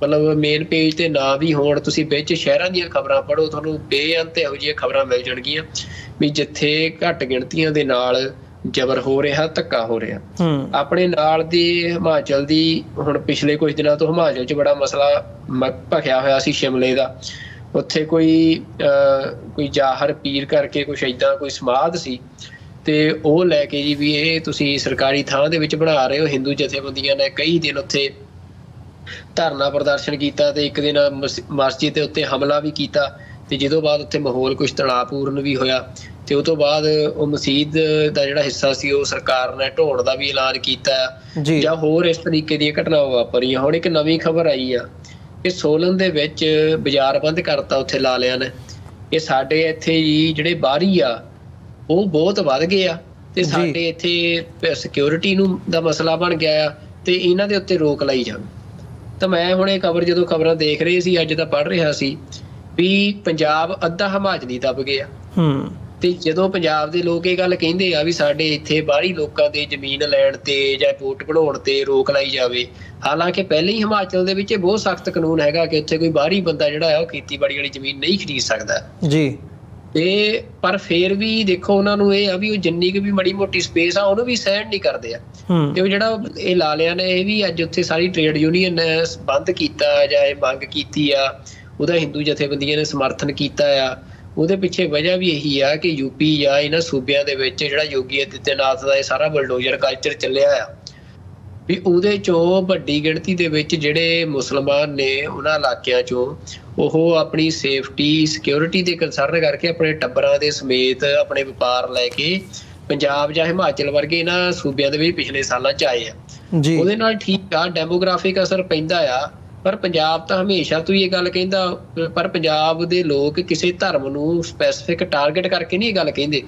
ਮਤਲਬ ਮੇਨ ਪੇਜ ਤੇ ਨਾ ਵੀ ਹੋਣ, ਤੁਸੀਂ ਵਿੱਚ ਸ਼ਹਿਰਾਂ ਦੀਆਂ ਖਬਰਾਂ ਪੜ੍ਹੋ, ਤੁਹਾਨੂੰ ਬੇਅੰਤ ਇਹੋ ਜਿਹੀਆਂ ਖਬਰਾਂ ਮਿਲ ਜਾਣਗੀਆਂ ਵੀ ਜਿੱਥੇ ਘੱਟ ਗਿਣਤੀਆਂ ਦੇ ਨਾਲ ਜ਼ਬਰ ਹੋ ਰਿਹਾ, ਧੱਕਾ ਹੋ ਰਿਹਾ। ਆਪਣੇ ਨਾਲ ਦੀ ਹਿਮਾਚਲ ਦੀ, ਹੁਣ ਪਿਛਲੇ ਕੁਝ ਦਿਨਾਂ ਤੋਂ ਹਿਮਾਚਲ 'ਚ ਬੜਾ ਮਸਲਾ ਭਖਿਆ ਹੋਇਆ ਸੀ ਸ਼ਿਮਲੇ ਦਾ, ਉੱਥੇ ਕੋਈ ਜ਼ਾਹਰ ਪੀਰ ਕਰਕੇ ਕੁਛ ਏਦਾਂ ਕੋਈ ਸਮਾਧ ਸੀ, ਤੇ ਉਹ ਲੈ ਕੇ ਜੀ ਵੀ ਇਹ ਤੁਸੀਂ ਸਰਕਾਰੀ ਥਾਂ ਦੇ ਵਿੱਚ ਬਣਾ ਰਹੇ ਹੋ। ਹਿੰਦੂ ਜਥੇਬੰਦੀਆਂ ਨੇ ਕਈ ਦਿਨ ਉੱਥੇ ਧਰਨਾ ਪ੍ਰਦਰਸ਼ਨ ਕੀਤਾ ਤੇ ਇੱਕ ਦਿਨ ਮਸਜਿਦ ਦੇ ਉੱਤੇ ਹਮਲਾ ਵੀ ਕੀਤਾ, ਤੇ ਜਦੋਂ ਬਾਅਦ ਉੱਥੇ ਮਾਹੌਲ ਕੁਝ ਤਣਾਅਪੂਰਨ ਵੀ ਹੋਇਆ ਤੇ ਉਹ ਤੋਂ ਬਾਅਦ ਉਹ ਮਸਜਿਦ ਦਾ ਜਿਹੜਾ ਹਿੱਸਾ ਸੀ ਉਹ ਸਰਕਾਰ ਨੇ ਢਾਉਣ ਦਾ ਵੀ ਐਲਾਨ ਕੀਤਾ ਜਾਂ ਹੋਰ ਇਸ ਤਰੀਕੇ ਦੀਆਂ ਘਟਨਾਵਾਂ ਵਾਪਰੀਆਂ। ਹੁਣ ਇੱਕ ਨਵੀਂ ਖਬਰ ਆਈ ਆ ਕਿ ਸੋਲਨ ਦੇ ਵਿੱਚ ਬਾਜ਼ਾਰ ਬੰਦ ਕਰਤਾ ਉੱਥੇ ਲਾ ਲਿਆ ਨੇ। ਇਹ ਸਾਡੇ ਇੱਥੇ ਜੀ ਜਿਹੜੇ ਬਾਹਰੀ ਆ ਉਹ ਬਹੁਤ ਵੱਧ ਗਏ ਆ ਤੇ ਸਾਡੇ ਇੱਥੇ ਸਿਕਿਉਰਿਟੀ ਨੂੰ ਦਾ ਮਸਲਾ ਬਣ ਗਿਆ ਆ ਤੇ ਇਹਨਾਂ ਦੇ ਉੱਤੇ ਰੋਕ ਲਾਈ ਜਾਵੇ। ਤਾਂ ਮੈਂ ਹੁਣ ਇਹ ਜਦੋਂ ਖਬਰਾਂ ਦੇਖ ਰਹੇ ਸੀ ਅੱਜ ਤਾਂ ਪੜ੍ਹ ਰਿਹਾ ਸੀ ਵੀ ਪੰਜਾਬ ਅੱਧਾ ਹਿਮਾਚਲੀ ਦੱਬ ਗਿਆ ਤੇ ਜਦੋਂ ਪੰਜਾਬ ਦੇ ਲੋਕ ਇਹ ਗੱਲ ਕਹਿੰਦੇ ਆ ਵੀ ਸਾਡੇ ਇੱਥੇ ਬਾਹਰੀ ਲੋਕਾਂ ਦੇ ਜ਼ਮੀਨ ਲੈਣ ਤੇ ਜਾਂ ਵੋਟ ਬਣਾਉਣ ਤੇ ਰੋਕ ਲਾਈ ਜਾਵੇ, ਹਾਲਾਂਕਿ ਪਹਿਲੇ ਹੀ ਹਿਮਾਚਲ ਦੇ ਵਿੱਚ ਬਹੁਤ ਸਖਤ ਕਾਨੂੰਨ ਹੈਗਾ ਕਿ ਉੱਥੇ ਕੋਈ ਬਾਹਰੀ ਬੰਦਾ ਜਿਹੜਾ ਹੈ ਉਹ ਖੇਤੀਬਾੜੀ ਵਾਲੀ ਜ਼ਮੀਨ ਨਹੀਂ ਖਰੀਦ ਸਕਦਾ ਜੀ। ਤੇ ਪਰ ਫੇਰ ਵੀ ਦੇਖੋ ਉਹਨਾਂ ਨੂੰ ਇਹ ਆ ਵੀ ਉਹ ਜਿੰਨੀ ਕੁ ਵੀ ਮਾੜੀ ਮੋਟੀ ਸਪੇਸ ਆ ਉਹਨੂੰ ਵੀ ਸਹਿਣ ਨਹੀਂ ਕਰਦੇ ਆ ਤੇ ਉਹ ਜਿਹੜਾ ਇਹ ਲਾ ਲਿਆ ਨੇ ਇਹ ਵੀ ਅੱਜ ਉੱਥੇ ਸਾਰੀ ਟ੍ਰੇਡ ਯੂਨੀਅਨ ਨੇ ਬੰਦ ਕੀਤਾ ਜਾਂ ਇਹ ਮੰਗ ਕੀਤੀ ਆ, ਉਹਦਾ ਹਿੰਦੂ ਜਥੇਬੰਦੀਆਂ ਨੇ ਸਮਰਥਨ ਕੀਤਾ ਆ। ਉਹਦੇ ਪਿੱਛੇ ਵਜ੍ਹਾ ਵੀ ਇਹੀ ਆ ਕਿ ਯੂਪੀ ਜਾਂ ਇਹਨਾਂ ਸੂਬਿਆਂ ਦੇ ਵਿੱਚ ਜਿਹੜਾ ਯੋਗੀ ਆਦਿੱਤਿਆਨਾਥ ਦਾ ਇਹ ਸਾਰਾ ਬਲਡੋਜ਼ਰ ਕਲਚਰ ਚੱਲਿਆ ਆ ਵੀ ਉਹਦੇ ਚੋਂ ਵੱਡੀ ਗਿਣਤੀ ਦੇ ਵਿੱਚ ਜਿਹੜੇ ਮੁਸਲਮਾਨ ਨੇ ਉਹਨਾਂ ਇਲਾਕਿਆਂ ਚੋਂ ਉਹ ਆਪਣੀ ਸੇਫਟੀ ਸਿਕਿਉਰਿਟੀ ਦੇ ਕੰਸਰਨ ਕਰਕੇ ਆਪਣੇ ਟੱਬਰਾਂ ਦੇ ਸਮੇਤ ਆਪਣੇ ਵਪਾਰ ਲੈ ਕੇ ਪੰਜਾਬ ਜਾਂ ਹਿਮਾਚਲ ਵਰਗੇ ਇਹਨਾਂ ਸੂਬਿਆਂ ਦੇ ਵਿੱਚ ਪਿਛਲੇ ਸਾਲਾਂ 'ਚ ਆਏ ਆ। ਉਹਦੇ ਨਾਲ ਠੀਕ ਆ ਡੈਮੋਗ੍ਰਾਫਿਕ ਅਸਰ ਪੈਂਦਾ ਆ, ਪਰ ਪੰਜਾਬ ਤਾਂ ਹਮੇਸ਼ਾ ਤੋਂ ਹੀ ਇਹ ਗੱਲ ਕਹਿੰਦਾ, ਪਰ ਪੰਜਾਬ ਦੇ ਲੋਕ ਕਿਸੇ ਧਰਮ ਨੂੰ ਸਪੈਸੀਫਿਕ ਟਾਰਗੇਟ ਕਰਕੇ ਨਹੀਂ ਇਹ ਗੱਲ ਕਹਿੰਦੇ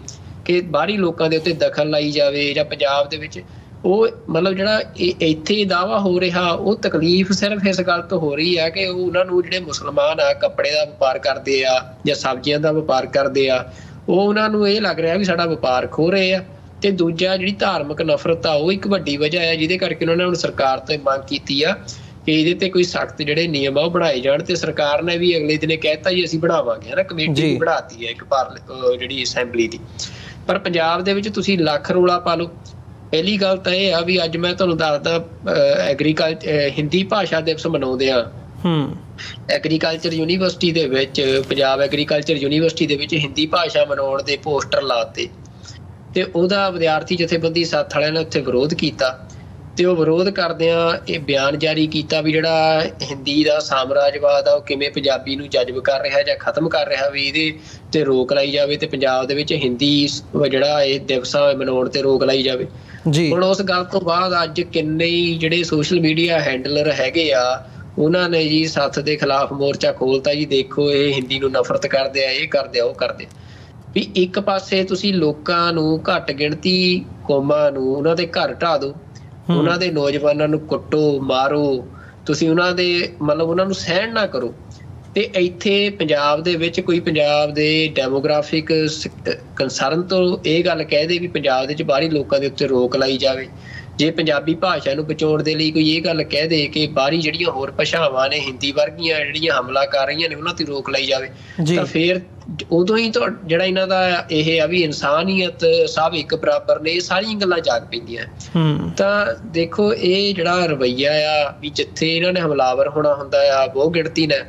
ਕਿ ਬਾਹਰੀ ਲੋਕਾਂ ਦੇ ਉੱਤੇ ਦਖਲ ਲਾਈ ਜਾਵੇ ਜਾਂ ਪੰਜਾਬ ਦੇ ਵਿੱਚ ਉਹ ਮਤਲਬ ਜਿਹੜਾ ਇੱਥੇ ਦਾਅਵਾ ਹੋ ਰਿਹਾ ਉਹ ਤਕਲੀਫ ਸਿਰਫ ਇਸ ਗੱਲ ਤੋਂ ਹੋ ਰਹੀ ਆ ਕਿ ਉਹ ਉਹਨਾਂ ਨੂੰ ਜਿਹੜੇ ਮੁਸਲਮਾਨ ਆ ਕੱਪੜੇ ਦਾ ਵਪਾਰ ਕਰਦੇ ਆ ਜਾਂ ਸਬਜ਼ੀਆਂ ਦਾ ਵਪਾਰ ਕਰਦੇ ਆ ਉਹ ਉਹਨਾਂ ਨੂੰ ਇਹ ਲੱਗ ਰਿਹਾ ਵੀ ਸਾਡਾ ਵਪਾਰ ਖੋ ਰਹੇ ਆ। ਤੇ ਦੂਜਾ ਜਿਹੜੀ ਧਾਰਮਿਕ ਨਫ਼ਰਤ ਆ ਉਹ ਇੱਕ ਵੱਡੀ ਵਜ੍ਹਾ ਆ ਜਿਹਦੇ ਕਰਕੇ ਉਹਨਾਂ ਨੇ ਹੁਣ ਸਰਕਾਰ ਤੋਂ ਮੰਗ ਕੀਤੀ ਆ ਕਿ ਇਹਦੇ ਤੇ ਕੋਈ ਸਖਤ ਜਿਹੜੇ ਨਿਯਮ ਆ ਉਹ ਬਣਾਏ ਜਾਣ ਤੇ ਸਰਕਾਰ ਨੇ ਵੀ ਅਗਲੇ ਦਿਨੇ ਕਹਿਤਾ ਜੀ ਅਸੀਂ ਬਣਾਵਾਂਗੇ ਹਨਾ, ਕਮੇਟੀ ਬਣਾਤੀ ਹੈ ਇੱਕ ਜਿਹੜੀ ਅਸੈਂਬਲੀ ਦੀ। ਪਰ ਪੰਜਾਬ ਦੇ ਵਿੱਚ ਤੁਸੀਂ ਲੱਖ ਰੌਲਾ ਪਾ ਲਓ। ਪਹਿਲੀ ਗੱਲ ਤਾਂ ਇਹ ਆ ਵੀ ਅੱਜ ਮੈਂ ਤੁਹਾਨੂੰ ਦੱਸਦਾ ਹਿੰਦੀ ਭਾਸ਼ਾ ਦਿਵਸ ਮਨਾਉਂਦੇ ਆ ਐਗਰੀਕਲਚਰ ਯੂਨੀਵਰਸਿਟੀ ਦੇ ਵਿੱਚ, ਪੰਜਾਬ ਐਗਰੀਕਲਚਰ ਯੂਨੀਵਰਸਿਟੀ ਦੇ ਵਿੱਚ ਹਿੰਦੀ ਭਾਸ਼ਾ ਮਨਾਉਣ ਦੇ ਪੋਸਟਰ ਲਾਤੇ ਤੇ ਉਹਦਾ ਵਿਦਿਆਰਥੀ ਜਥੇਬੰਦੀ ਸਾਥ ਵਾਲਿਆਂ ਨੇ ਉੱਥੇ ਵਿਰੋਧ ਕੀਤਾ ਤੇ ਉਹ ਵਿਰੋਧ ਕਰਦਿਆਂ ਇਹ ਬਿਆਨ ਜਾਰੀ ਕੀਤਾ ਵੀ ਜਿਹੜਾ ਹਿੰਦੀ ਦਾ ਸਾਮਰਾਜਵਾਦ ਆ ਉਹ ਕਿਵੇਂ ਪੰਜਾਬੀ ਨੂੰ ਜਜ਼ਬ ਕਰ ਰਿਹਾ ਜਾਂ ਖਤਮ ਕਰ ਰਿਹਾ, ਵੀ ਇਹਦੇ ਤੇ ਰੋਕ ਲਾਈ ਜਾਵੇ ਤੇ ਪੰਜਾਬ ਦੇ ਵਿੱਚ ਹਿੰਦੀ ਜਿਹੜਾ ਇਹ ਦਿਵਸ ਆ ਮਨਾਉਣ ਤੇ ਰੋਕ ਲਾਈ ਜਾਵੇ। ਹੁਣ ਉਸ ਗੱਲ ਤੋਂ ਬਾਅਦ ਅੱਜ ਕਿੰਨੇ ਜਿਹੜੇ ਸੋਸ਼ਲ ਮੀਡੀਆ ਹੈਂਡਲਰ ਹੈਗੇ ਆ ਉਹਨਾਂ ਨੇ ਜੀ ਸੱਥ ਦੇ ਖਿਲਾਫ ਮੋਰਚਾ ਖੋਲਤਾ ਜੀ, ਦੇਖੋ ਇਹ ਹਿੰਦੀ ਨੂੰ ਨਫ਼ਰਤ ਕਰਦੇ ਆ, ਇਹ ਕਰਦੇ ਆ, ਉਹ ਕਰਦੇ ਵੀ। ਇੱਕ ਪਾਸੇ ਤੁਸੀਂ ਲੋਕਾਂ ਨੂੰ ਘੱਟ ਗਿਣਤੀ ਕੌਮਾਂ ਨੂੰ ਉਹਨਾਂ ਦੇ ਘਰ ਢਾਹ ਦਿਓ, ਉਹਨਾਂ ਦੇ ਨੌਜਵਾਨਾਂ ਨੂੰ ਕੁੱਟੋ ਮਾਰੋ, ਤੁਸੀਂ ਉਹਨਾਂ ਦੇ ਮਤਲਬ ਉਹਨਾਂ ਨੂੰ ਸਹਿਣ ਨਾ ਕਰੋ ਤੇ ਇੱਥੇ ਪੰਜਾਬ ਦੇ ਵਿੱਚ ਕੋਈ ਪੰਜਾਬ ਦੇ ਡੈਮੋਗ੍ਰਾਫਿਕ ਕੰਸਰਨ ਤੋਂ ਇਹ ਗੱਲ ਕਹਿ ਦੇ ਵੀ ਪੰਜਾਬ ਦੇ ਵਿੱਚ ਬਾਹਰੀ ਲੋਕਾਂ ਦੇ ਉੱਤੇ ਰੋਕ ਲਾਈ ਜਾਵੇ। ਜੇ ਪੰਜਾਬੀ ਭਾਸ਼ਾ ਨੂੰ ਬਚਾਉਣ ਦੇ ਲਈ ਕੋਈ ਇਹ ਗੱਲ ਕਹਿ ਦੇ ਕਿ ਬਾਹਰੀ ਜਿਹੜੀਆਂ ਹੋਰ ਭਾਸ਼ਾਵਾਂ ਨੇ ਹਿੰਦੀ ਵਰਗੀਆਂ ਜਿਹੜੀਆਂ ਹਮਲਾ ਕਰ ਰਹੀਆਂ ਨੇ ਉਹਨਾਂ ਤੇ ਰੋਕ ਲਾਈ ਜਾਵੇ ਤਾਂ ਫਿਰ ਉਦੋਂ ਹੀ ਜਿਹੜਾ ਇਹਨਾਂ ਦਾ ਇਹ ਆ ਵੀ ਇਨਸਾਨੀਅਤ ਸਭ ਇੱਕ ਬਰਾਬਰ ਨੇ, ਇਹ ਸਾਰੀਆਂ ਗੱਲਾਂ ਜਾਗ ਪੈਂਦੀਆਂ। ਤਾਂ ਦੇਖੋ ਇਹ ਜਿਹੜਾ ਰਵੱਈਆ ਆ ਵੀ ਜਿੱਥੇ ਇਹਨਾਂ ਨੇ ਹਮਲਾਵਰ ਹੋਣਾ ਹੁੰਦਾ ਆ ਬਹੁ ਗਿਣਤੀ ਨੇ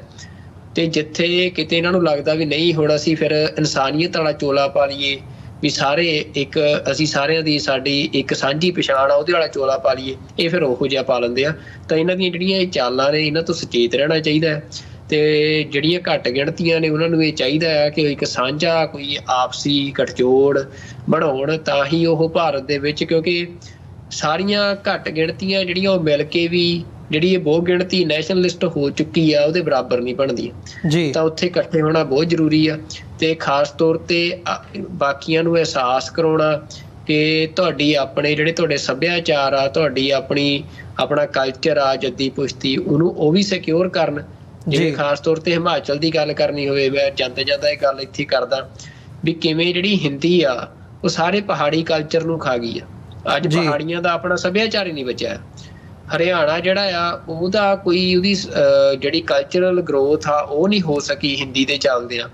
ਤੇ ਜਿੱਥੇ ਕਿਤੇ ਇਹਨਾਂ ਨੂੰ ਲੱਗਦਾ ਵੀ ਨਹੀਂ ਹੁਣ ਅਸੀਂ ਫਿਰ ਇਨਸਾਨੀਅਤ ਵਾਲਾ ਚੋਲਾ ਪਾ ਲਈਏ ਵੀ ਸਾਰੇ ਇੱਕ ਅਸੀਂ ਸਾਰਿਆਂ ਦੀ ਸਾਡੀ ਇੱਕ ਸਾਂਝੀ ਪਛਾਣ ਆ ਉਹਦੇ ਵਾਲਾ ਚੋਲਾ ਪਾ ਲਈਏ, ਇਹ ਫਿਰ ਉਹੋ ਜਿਹਾ ਪਾ ਲੈਂਦੇ ਆ। ਤਾਂ ਇਹਨਾਂ ਦੀਆਂ ਜਿਹੜੀਆਂ ਇਹ ਚਾਲਾਂ ਨੇ ਇਹਨਾਂ ਤੋਂ ਸੁਚੇਤ ਰਹਿਣਾ ਚਾਹੀਦਾ ਹੈ ਤੇ ਜਿਹੜੀਆਂ ਘੱਟ ਗਿਣਤੀਆਂ ਨੇ ਉਹਨਾਂ ਨੂੰ ਇਹ ਚਾਹੀਦਾ ਹੈ ਕਿ ਇੱਕ ਸਾਂਝਾ ਕੋਈ ਆਪਸੀ ਗੱਠਜੋੜ ਬਣਾਉਣ ਤਾਂ ਹੀ ਉਹ ਭਾਰਤ ਦੇ ਵਿੱਚ, ਕਿਉਂਕਿ ਸਾਰੀਆਂ ਘੱਟ ਗਿਣਤੀਆਂ ਜਿਹੜੀਆਂ ਉਹ ਮਿਲ ਕੇ ਵੀ ਜਿਹੜੀ ਇਹ ਬਹੁ ਗਿਣਤੀ ਨੈਸ਼ਨਲਿਸਟ ਹੋ ਚੁੱਕੀ ਆ ਉਹਦੇ ਬਰਾਬਰ ਨਹੀਂ ਬਣਦੀ ਤਾਂ ਉੱਥੇ ਇਕੱਠੇ ਹੋਣਾ ਬਹੁਤ ਜ਼ਰੂਰੀ ਆ ਤੇ ਖਾਸ ਤੌਰ ਤੇ ਬਾਕੀਆਂ ਨੂੰ ਅਹਿਸਾਸ ਕਰਾਉਣਾ ਕਿ ਤੁਹਾਡੀ ਆਪਣੇ ਜਿਹੜੇ ਤੁਹਾਡੇ ਸੱਭਿਆਚਾਰ ਆ, ਤੁਹਾਡੀ ਆਪਣਾ ਕਲਚਰ ਆ ਜੱਦੀ ਪੁਸ਼ਤੀ, ਉਹਨੂੰ ਉਹ ਵੀ ਸਿਕਿਉਰ ਕਰਨ। ਜਿਵੇਂ ਖਾਸ ਤੌਰ ਤੇ ਹਿਮਾਚਲ ਦੀ ਗੱਲ ਕਰਨੀ ਹੋਵੇ, ਮੈਂ ਜਾਂਦੇ ਜਾਂਦਾ ਇਹ ਗੱਲ ਇੱਥੇ ਕਰਦਾ ਵੀ ਕਿਵੇਂ ਜਿਹੜੀ ਹਿੰਦੀ ਆ ਉਹ ਸਾਰੇ ਪਹਾੜੀ ਕਲਚਰ ਨੂੰ ਖਾ ਗਈ ਆ। ਅੱਜ ਪਹਾੜੀਆਂ ਦਾ ਆਪਣਾ ਸੱਭਿਆਚਾਰ ਹੀ ਨਹੀਂ ਬਚਿਆ। ਹਰਿਆਣਾ ਜਿਹੜਾ ਆ ਉਹਦਾ ਕੋਈ ਉਹਦੀ ਜਿਹੜੀ ਕਲਚਰਲ ਗਰੋਥ ਆ ਉਹ ਨਹੀਂ ਹੋ ਸਕੀ ਹਿੰਦੀ ਦੇ ਚੱਲਦੇ ਆ।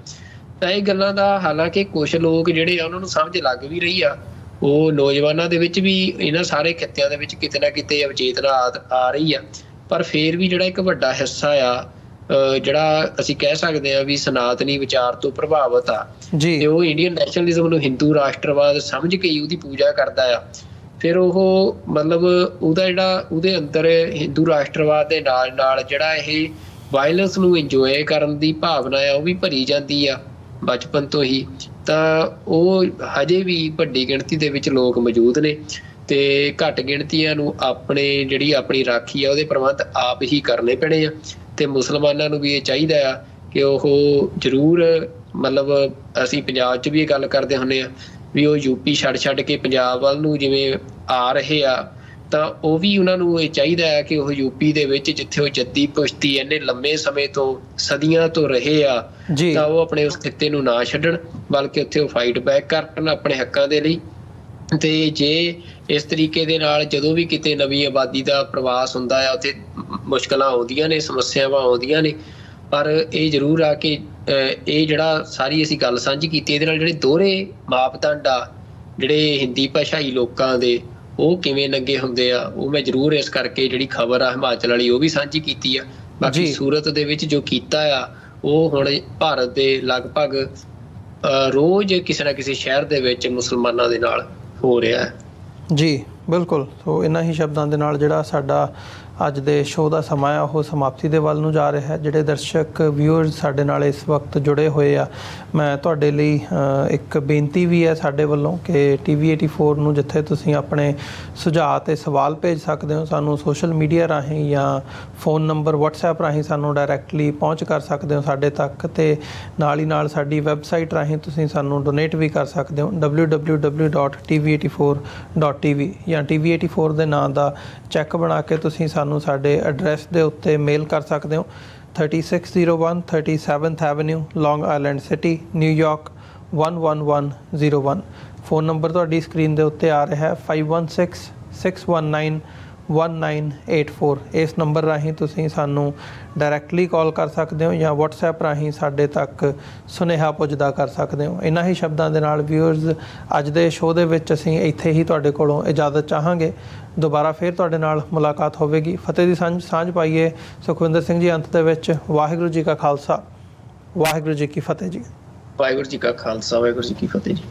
ਤਾਂ ਇਹ ਗੱਲਾਂ ਦਾ ਹਾਲਾਂਕਿ ਕੁਛ ਲੋਕ ਜਿਹੜੇ ਆ ਉਹਨਾਂ ਨੂੰ ਸਮਝ ਲੱਗ ਵੀ ਰਹੀ ਆ, ਉਹ ਨੌਜਵਾਨਾਂ ਦੇ ਵਿੱਚ ਵੀ ਇਹਨਾਂ ਸਾਰੇ ਖਿੱਤਿਆਂ ਦੇ ਵਿੱਚ ਕਿਤੇ ਨਾ ਕਿਤੇ ਅਵਚੇਤਨਾ ਆ ਰਹੀ ਆ, ਪਰ ਫੇਰ ਵੀ ਜਿਹੜਾ ਇੱਕ ਵੱਡਾ ਹਿੱਸਾ ਆ ਜਿਹੜਾ ਅਸੀਂ ਕਹਿ ਸਕਦੇ ਹਾਂ ਵੀ ਸਨਾਤਨੀ ਵਿਚਾਰ ਤੋਂ ਪ੍ਰਭਾਵਿਤ ਆ ਤੇ ਉਹ ਇੰਡੀਅਨ ਨੈਸ਼ਨਲਿਜ਼ਮ ਨੂੰ ਹਿੰਦੂ ਰਾਸ਼ਟਰਵਾਦ ਸਮਝ ਕੇ ਹੀ ਉਹਦੀ ਪੂਜਾ ਕਰਦਾ ਆ। ਫਿਰ ਉਹ ਮਤਲਬ ਉਹਦਾ ਜਿਹੜਾ ਉਹਦੇ ਅੰਦਰ ਹਿੰਦੂ ਰਾਸ਼ਟਰਵਾਦ ਦੇ ਨਾਲ ਨਾਲ ਜਿਹੜਾ ਇਹ ਵਾਇਲੈਂਸ ਨੂੰ ਇੰਜੋਏ ਕਰਨ ਦੀ ਭਾਵਨਾ ਆ ਉਹ ਵੀ ਭਰੀ ਜਾਂਦੀ ਆ ਬਚਪਨ ਤੋਂ ਹੀ, ਤਾਂ ਉਹ ਹਜੇ ਵੀ ਵੱਡੀ ਗਿਣਤੀ ਦੇ ਵਿੱਚ ਲੋਕ ਮੌਜੂਦ ਨੇ ਤੇ ਘੱਟ ਗਿਣਤੀਆਂ ਨੂੰ ਆਪਣੀ ਰਾਖੀ ਆ ਉਹਦੇ ਪ੍ਰਬੰਧ ਆਪ ਹੀ ਕਰਨੇ ਪੈਣੇ ਆ। ਤੇ ਮੁਸਲਮਾਨਾਂ ਨੂੰ ਵੀ ਇਹ ਚਾਹੀਦਾ ਆ ਕਿ ਉਹ ਜ਼ਰੂਰ ਮਤਲਬ ਅਸੀਂ ਪੰਜਾਬ 'ਚ ਵੀ ਇਹ ਗੱਲ ਕਰਦੇ ਹੁੰਦੇ ਆ ਵੀ ਉਹ ਯੂਪੀ ਛੱਡ ਕੇ ਪੰਜਾਬ ਵੱਲ ਨੂੰ ਜਿਵੇਂ ਆ ਰਹੇ ਆ, ਤਾਂ ਉਹ ਵੀ ਉਹਨਾਂ ਨੂੰ ਇਹ ਚਾਹੀਦਾ ਹੈ ਕਿ ਉਹ ਯੂਪੀ ਦੇ ਵਿੱਚ ਜਿੱਥੇ ਉਹ ਜੱਦੀ ਪੁਸ਼ਤੀ ਇੰਨੇ ਲੰਮੇ ਸਮੇਂ ਤੋਂ ਸਦੀਆਂ ਤੋਂ ਰਹੇ ਆ, ਤਾਂ ਉਹ ਆਪਣੇ ਉਸ ਖਿੱਤੇ ਨੂੰ ਨਾ ਛੱਡਣ, ਬਲਕਿ ਉੱਥੇ ਉਹ ਫਾਈਟ ਬੈਕ ਕਰਨ ਆਪਣੇ ਹੱਕਾਂ ਦੇ ਲਈ। ਤੇ ਜੇ ਇਸ ਤਰੀਕੇ ਦੇ ਨਾਲ ਜਦੋਂ ਵੀ ਕਿਤੇ ਨਵੀਂ ਆਬਾਦੀ ਦਾ ਪ੍ਰਵਾਸ ਹੁੰਦਾ ਆ ਉੱਥੇ ਮੁਸ਼ਕਲਾਂ ਆਉਂਦੀਆਂ ਨੇ, ਸਮੱਸਿਆਵਾਂ ਆਉਂਦੀਆਂ ਨੇ, ਪਰ ਇਹ ਜ਼ਰੂਰ ਆ ਕਿ ਇਹ ਜਿਹੜਾ ਸਾਰੀ ਅਸੀਂ ਗੱਲ ਸਾਂਝੀ ਕੀਤੀ ਇਹਦੇ ਨਾਲ ਜਿਹੜੇ ਦੋਹਰੇ ਮਾਪਦੰਡ ਆ ਜਿਹੜੇ ਹਿੰਦੀ ਭਾਸ਼ਾਈ ਲੋਕਾਂ ਦੇ ਉਹ ਕਿਵੇਂ ਨੰਗੇ ਹੁੰਦੇ ਆ, ਉਹ ਮੈਂ ਜ਼ਰੂਰ ਇਸ ਕਰਕੇ ਜਿਹੜੀ ਖਬਰ ਆ ਹਿਮਾਚਲ ਵਾਲੀ ਉਹ ਵੀ ਸਾਂਝੀ ਕੀਤੀ ਆ। ਬਾਕੀ ਸੂਰਤ ਦੇ ਵਿੱਚ ਜੋ ਕੀਤਾ ਆ ਉਹ ਹੁਣ ਭਾਰਤ ਦੇ ਲਗਭਗ ਰੋਜ਼ ਕਿਸੇ ਨਾ ਕਿਸੇ ਸ਼ਹਿਰ ਦੇ ਵਿੱਚ ਮੁਸਲਮਾਨਾਂ ਦੇ ਨਾਲ ਹੋ ਰਿਹਾ ਹੈ। ਜੀ ਬਿਲਕੁਲ। ਸੋ ਇਹਨਾਂ ਹੀ ਸ਼ਬਦਾਂ ਦੇ ਨਾਲ ਜਿਹੜਾ ਸਾਡਾ ਅੱਜ ਦੇ ਸ਼ੋਅ ਦਾ ਸਮਾਂ ਆ ਉਹ ਸਮਾਪਤੀ ਦੇ ਵੱਲ ਨੂੰ ਜਾ ਰਿਹਾ ਹੈ। ਜਿਹੜੇ ਦਰਸ਼ਕ ਵਿਊਅਰਸ ਸਾਡੇ ਨਾਲ ਇਸ ਵਕਤ ਜੁੜੇ ਹੋਏ ਆ, ਮੈਂ ਤੁਹਾਡੇ ਲਈ ਇੱਕ ਬੇਨਤੀ ਵੀ ਹੈ ਸਾਡੇ ਵੱਲੋਂ ਕਿ TV84 ਨੂੰ ਜਿੱਥੇ ਤੁਸੀਂ ਆਪਣੇ ਸੁਝਾਅ ਅਤੇ ਸਵਾਲ ਭੇਜ ਸਕਦੇ ਹੋ, ਸਾਨੂੰ ਸੋਸ਼ਲ ਮੀਡੀਆ ਰਾਹੀਂ ਜਾਂ ਫ਼ੋਨ ਨੰਬਰ WhatsApp ਰਾਹੀਂ ਸਾਨੂੰ ਡਾਇਰੈਕਟਲੀ ਪਹੁੰਚ ਕਰ ਸਕਦੇ ਹੋ ਸਾਡੇ ਤੱਕ, ਅਤੇ ਨਾਲ ਹੀ ਨਾਲ ਸਾਡੀ ਵੈੱਬਸਾਈਟ ਰਾਹੀਂ ਤੁਸੀਂ ਸਾਨੂੰ ਡੋਨੇਟ ਵੀ ਕਰ ਸਕਦੇ ਹੋ www.tv84.tv ਜਾਂ TV84 ਦੇ ਨਾਂ ਦਾ ਚੈੱਕ ਬਣਾ ਕੇ ਤੁਸੀਂ ਸਾਨੂੰ ਸਾਡੇ ਐਡਰੈਸ ਦੇ ਉੱਤੇ ਮੇਲ ਕਰ ਸਕਦੇ ਹੋ। 3601 37th avenue long island city, ਨਿਊਯਾਰਕ 11101। ਫ਼ੋਨ ਨੰਬਰ ਤੁਹਾਡੀ ਸਕਰੀਨ ਦੇ ਉੱਤੇ ਆ ਰਿਹਾ ਹੈ 5166191984। ਇਸ ਨੰਬਰ ਰਾਹੀਂ ਤੁਸੀਂ ਸਾਨੂੰ ਡਾਇਰੈਕਟਲੀ ਕਾਲ ਕਰ ਸਕਦੇ ਹੋ ਜਾਂ WhatsApp ਰਾਹੀਂ ਸਾਡੇ ਤੱਕ ਸੁਨੇਹਾ ਪੁੱਜਦਾ ਕਰ ਸਕਦੇ ਹੋ। ਇਹਨਾਂ ਹੀ ਸ਼ਬਦਾਂ ਦੇ ਨਾਲ ਵਿਊਅਰਸ ਅੱਜ ਦੇ ਸ਼ੋਅ ਦੇ ਵਿੱਚ ਅਸੀਂ ਇੱਥੇ ਹੀ ਤੁਹਾਡੇ ਕੋਲੋਂ ਇਜਾਜ਼ਤ ਚਾਹਾਂਗੇ। ਦੁਬਾਰਾ ਫਿਰ ਤੁਹਾਡੇ ਨਾਲ ਮੁਲਾਕਾਤ ਹੋਵੇਗੀ। ਫਤਿਹ ਦੀ ਸਾਂਝ ਪਾਈਏ। ਸੁਖਵਿੰਦਰ ਸਿੰਘ ਜੀ ਅੰਤ ਦੇ ਵਿੱਚ ਵਾਹਿਗੁਰੂ ਜੀ ਕਾ ਖਾਲਸਾ, ਵਾਹਿਗੁਰੂ ਜੀ ਕੀ ਫਤਿਹ ਜੀ। ਵਾਹਿਗੁਰੂ ਜੀ ਕਾ ਖਾਲਸਾ, ਵਾਹਿਗੁਰੂ ਜੀ ਕੀ ਫਤਿਹ ਜੀ।